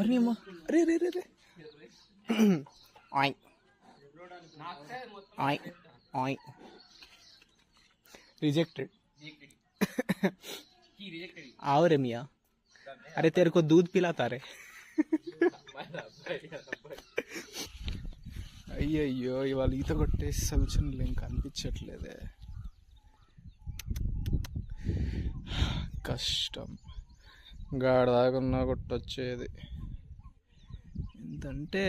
అరే అమ్మా అరే రే రే రే ఆయ్ ఆయ్ ఆయ్ रिजेक्टेड आओ रे मियाँ अरे तेरे को दूध पिलाता रे అయ్యయ్యో ఇవాళ ఈత కొట్టే సూచనలు ఇంకా అనిపించట్లేదే. కష్టం గాడదాకున్నా కొట్టొచ్చేది. ఎందుకంటే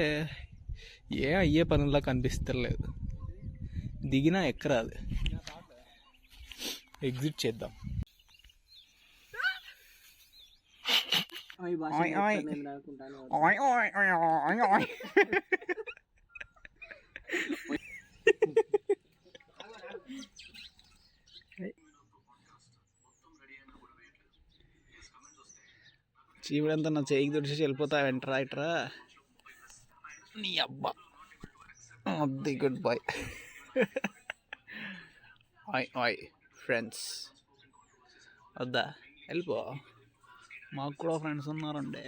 ఏ అయ్యే పనుల్లా కనిపిస్తలేదు. దిగినా ఎక్కరాదు. ఎగ్జిట్ చేద్దాం. చీవుడంతా నా చేయికి తుడిచేసి వెళ్ళిపోతా వెంటరా ఇట్రా నీ అబ్బా. అది గుడ్ బాయ్. ఆయ్ ఆయ్ ఫ్రెండ్స్ వద్దా వెళ్ళిపో, మాకు కూడా ఫ్రెండ్స్ ఉన్నారండి.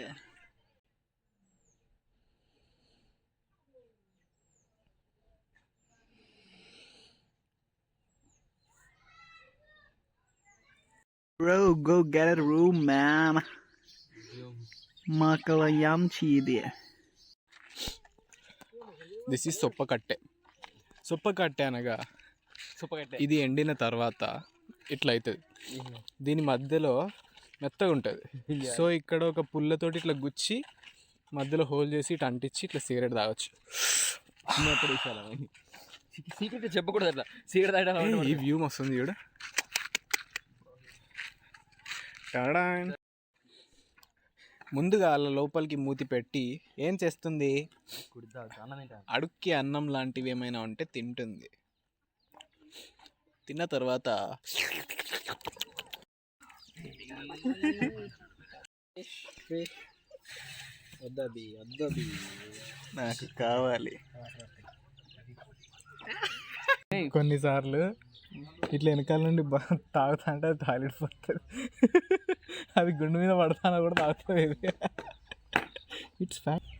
Bro, go get a room, man. Makalayam chidi. This is సొప్పకట్టె. సొప్పకట్టె అనగా ఇది ఎండిన తర్వాత ఇట్లా అవుతుంది. దీని మధ్యలో మెత్తగా ఉంటుంది. సో ఇక్కడ ఒక పుల్లతోటి ఇట్లా గుచ్చి మధ్యలో హోల్ చేసి ఇట్లా అంటించి ఇట్లా సిగరెట్ తాగొచ్చు. సీక్రెట్ చెప్పకూడదు అట్లా సిగరెట్ తాగడం. ఈ వ్యూ వస్తుంది చూడు. ముందుగా అలా లోపలికి మూతి పెట్టి ఏం చేస్తుంది, అడుక్కి అన్నం లాంటివి ఏమైనా ఉంటే తింటుంది. తిన్న తర్వాత నాకు కావాలి. కొన్నిసార్లు ఇట్లా వెనకాల నుండి తాగుతా అంటే అది టాయిలెట్ పోతుంది. అది గుండు మీద పడతానా కూడా తాగుతుంది. It's fact.